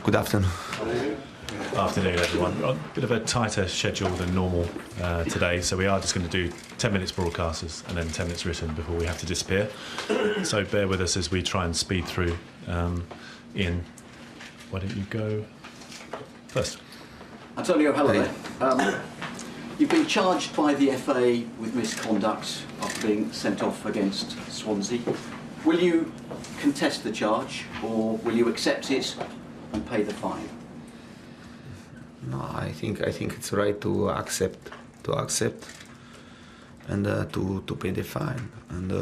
Good afternoon. Afternoon, everyone. A bit of a tighter schedule than normal today, so we are just going to do 10 minutes broadcasters and then 10 minutes written before we have to disappear. So bear with us as we try and speed through. Ian, why don't you go first? Antonio, hello there. You've been charged by the FA with misconduct after being sent off against Swansea. Will you contest the charge, or will you accept it and pay the fine? No, I think it's right to accept, and to pay the fine. And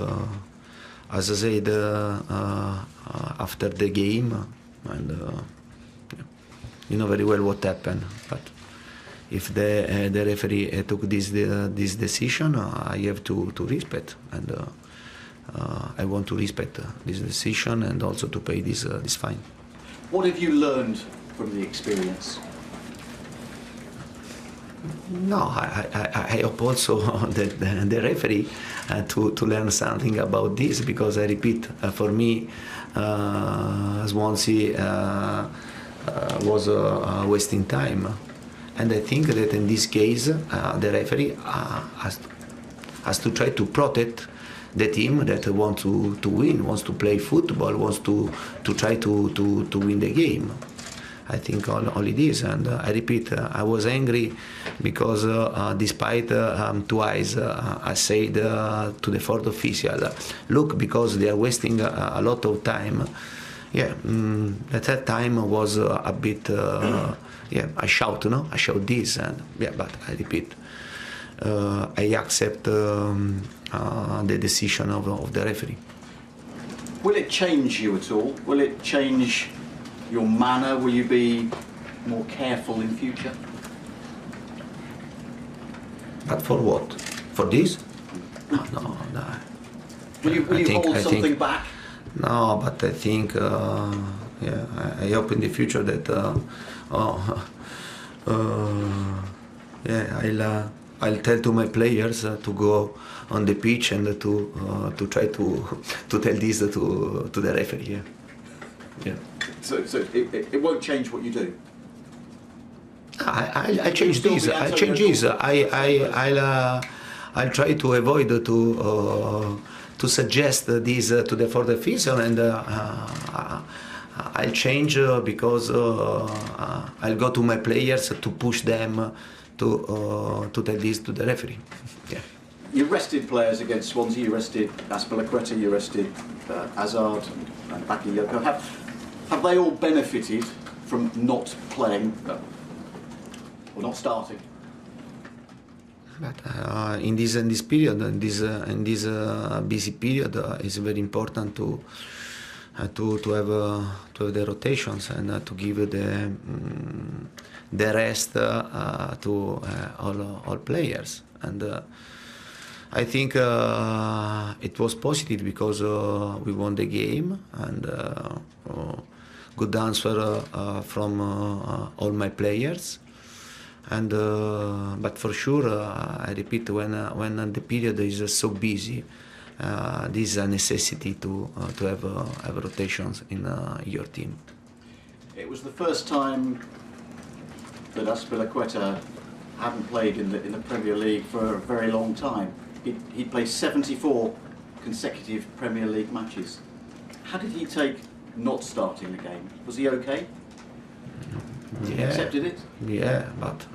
as I said after the game, and you know very well what happened. But if the referee took this decision, I have to respect, and I want to respect this decision and also to pay this fine. What have you learned from the experience? No, I hope also that the referee to learn something about this, because I repeat, for me, Swansea was wasting time, and I think that in this case the referee has to try to protect the team that wants to win, wants to play football, wants to try to win the game. I think only this, and I repeat, I was angry because despite twice I said to the fourth official, look, because they are wasting a lot of time. Yeah, at that time was a bit, I shout this, and but I repeat, I accept the decision of the referee. Will it change you at all? Will it change your manner? Will you be more careful in future? But for what? For this? No. Will you hold something back? No, but I think, I hope in the future that, I'll tell to my players to go on the pitch and to try to tell this to the referee. Yeah. So it won't change what you do? I change this. I'll try to avoid to suggest this to the fourth official, and I'll change because I'll go to my players to push them to tell this to the referee. Yeah. You arrested players against Swansea. You arrested Azpilicueta. You arrested Hazard and Bakayoko. Have they all benefited from not playing or not starting? But in this period, in this busy period, it's very important to have the rotations and to give the rest to all players. And I think it was positive because we won the game, and good answer from all my players. And but for sure, I repeat, when the period is so busy, this is a necessity to have rotations in your team. It was the first time that Azpilicueta hadn't played in the Premier League for a very long time. He'd played 74 consecutive Premier League matches. How did he take not starting the game? Was he okay? He accepted it? Yeah, but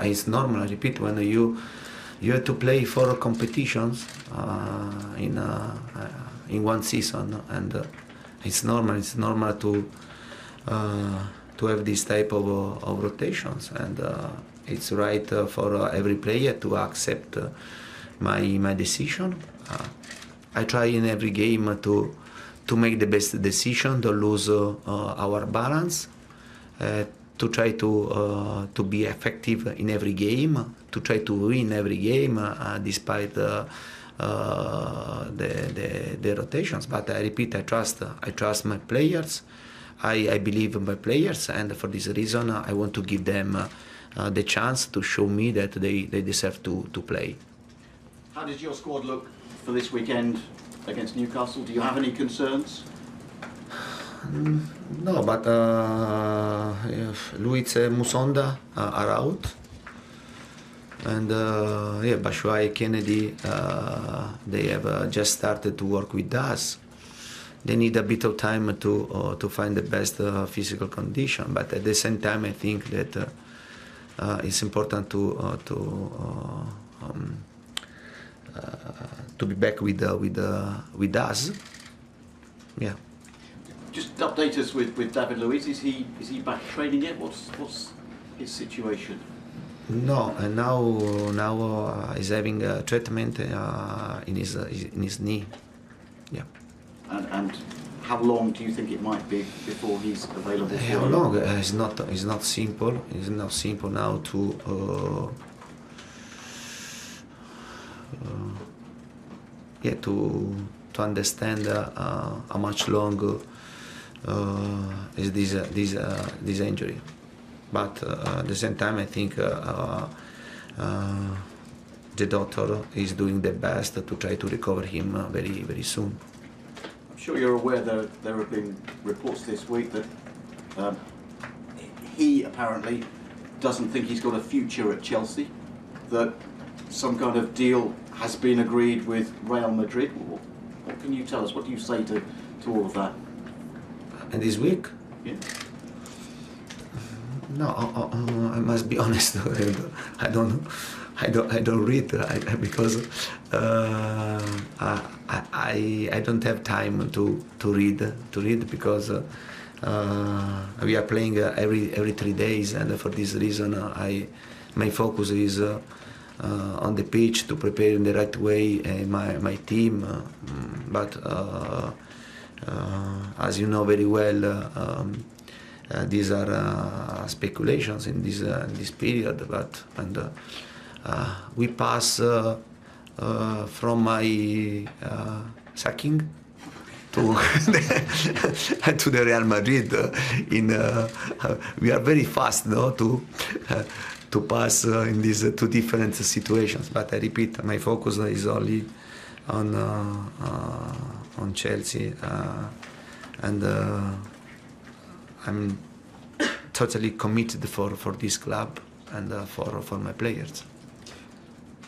it's normal. I repeat, when you have to play 4 competitions in one season, and it's normal. It's normal to have this type of rotations, and it's right for every player to accept my decision. I try in every game to make the best decision, to lose our balance. To try to be effective in every game, to try to win every game despite the rotations. But I repeat, I trust my players. I believe in my players, and for this reason, I want to give them the chance to show me that they deserve to play. How did your squad look for this weekend against Newcastle? Do you have any concerns? No, but if Luiz and Musonda are out, and yeah, Batshuayi, Kennedy, they have just started to work with us. They need a bit of time to find the best physical condition, but at the same time, I think that it's important to be back with us. Yeah. Just update us with David Luiz. Is he back training yet? What's his situation? No, and now he's having treatment in his knee. Yeah. And how long do you think it might be before he's available? How long? It's not simple. It's not simple now to understand how much longer is this injury. But at the same time, I think the doctor is doing the best to try to recover him very, very soon. I'm sure you're aware that there have been reports this week that he apparently doesn't think he's got a future at Chelsea, that some kind of deal has been agreed with Real Madrid. What can you tell us? What do you say to all of that? And this week? Yeah. No, I must be honest. I don't read because I don't have time to read because we are playing every 3 days, and for this reason my focus is on the pitch to prepare in the right way my team. But as you know very well. These are speculations in this period, we pass from my sacking to to the Real Madrid. We are very fast, no, to pass in these two different situations. But I repeat, my focus is only on Chelsea, and I'm totally committed for this club and for my players.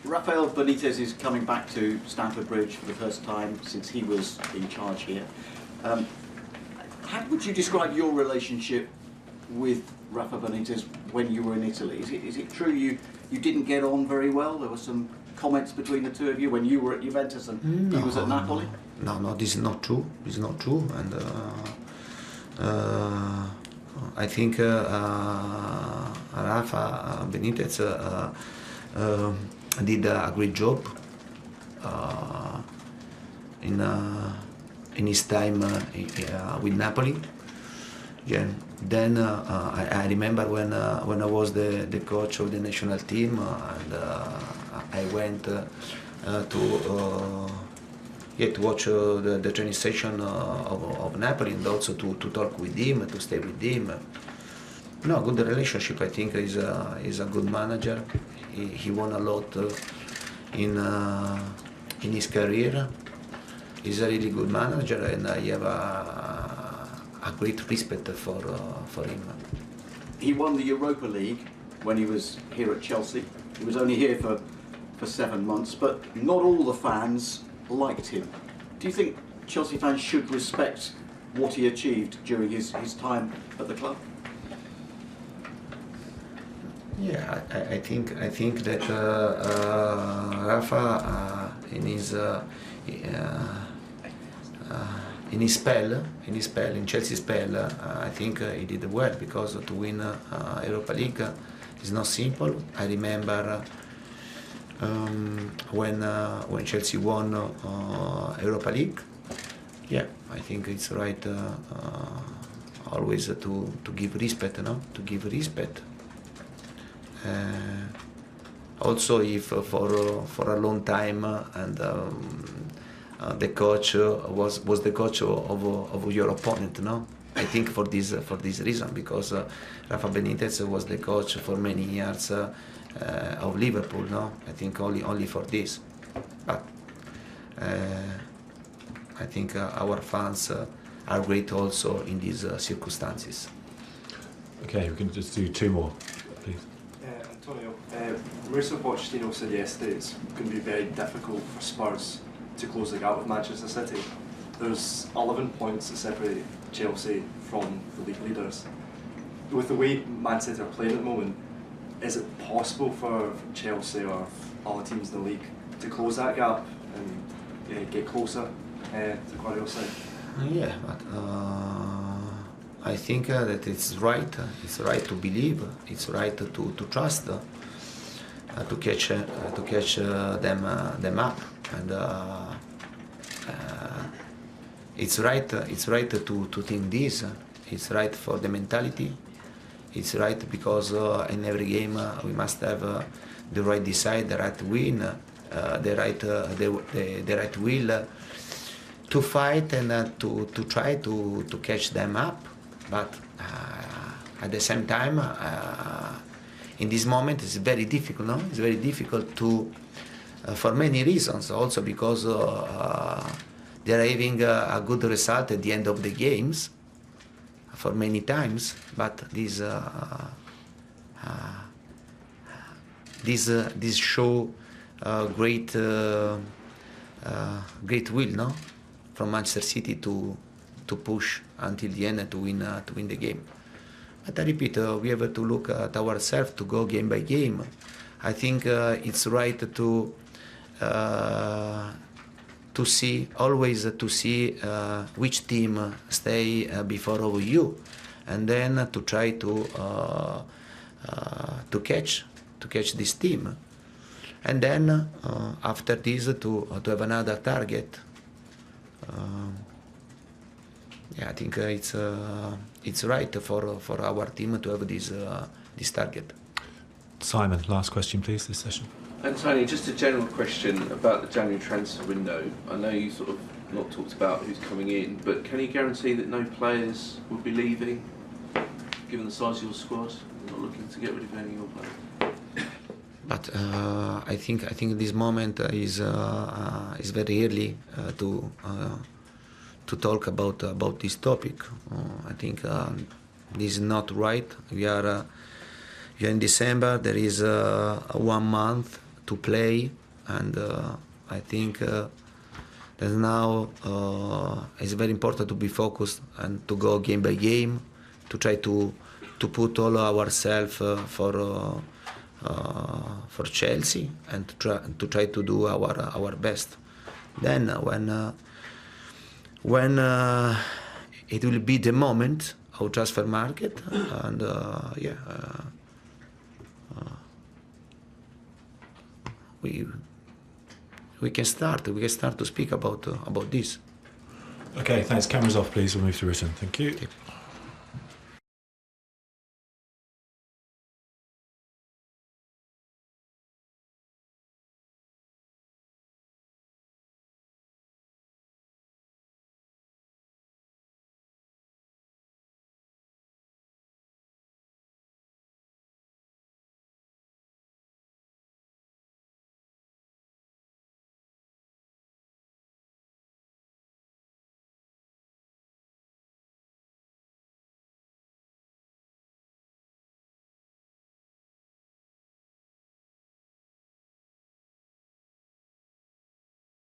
Rafael Benitez is coming back to Stamford Bridge for the first time since he was in charge here. How would you describe your relationship with Rafa Benitez when you were in Italy? Is it true you didn't get on very well? There were some comments between the two of you when you were at Juventus and he was at Napoli? No, this is not true. This is not true, and I think Rafa Benitez did a great job in his time with Napoli. Yeah. Then I remember when I was the coach of the national team, and I went to watch the training session of Napoli, and also to talk with him, to stay with him. No, good relationship. I think is a good manager. He won a lot in his career. He's a really good manager, and I have a great respect for him. He won the Europa League when he was here at Chelsea. He was only here for 7 months, but not all the fans liked him. Do you think Chelsea fans should respect what he achieved during his time at the club? Yeah, I think that Rafa in Chelsea spell, I think he did well, because to win Europa League is not simple. I remember when Chelsea won Europa League. Yeah, I think it's right always to give respect, no? To give respect. Also, if for a long time and the coach was the coach of your opponent, no? I think for this reason, because Rafa Benitez was the coach for many years of Liverpool, no? I think only for this. But I think our fans are great also in these circumstances. Okay, we can just do 2 more, please. Antonio, Mauricio Pochettino said yesterday it's going to be very difficult for Spurs to close the gap with Manchester City. There's 11 points that separate Chelsea from the league leaders. With the way Man City are playing at the moment, is it possible for Chelsea or other teams in the league to close that gap and get closer to Guardiola's side? Yeah, but I think that it's right. It's right to believe. It's right to trust. To catch them up, and it's right. It's right to think this. It's right for the mentality. It's right because in every game we must have the right decide, the right win, the right will to fight and to try to catch them up. But at the same time, in this moment, it's very difficult. No, it's very difficult to for many reasons. Also because they are having a good result at the end of the games. For many times, but this show great will, no, from Manchester City to push until the end and to win the game. But I repeat, we have to look at ourselves, to go game by game. I think it's right to see which team stay before over you, and then to try to catch this team, and then after this to have another target. I think it's right for our team to have this target. Simon, last question, please, this session. Antonio, just a general question about the January transfer window. I know you sort of not talked about who's coming in, but can you guarantee that no players will be leaving, given the size of your squad? You're not looking to get rid of any of your players? But I think this moment is very early to talk about this topic. I think this is not right. We are in December. There is 1 month to play, and I think that now it's very important to be focused and to go game by game, to try to put all ourselves for Chelsea and to try to do our best. Then when it will be the moment of transfer market, and we can start to speak about this. Okay, thanks. Cameras off, please. We'll move to written. Thank you. Okay.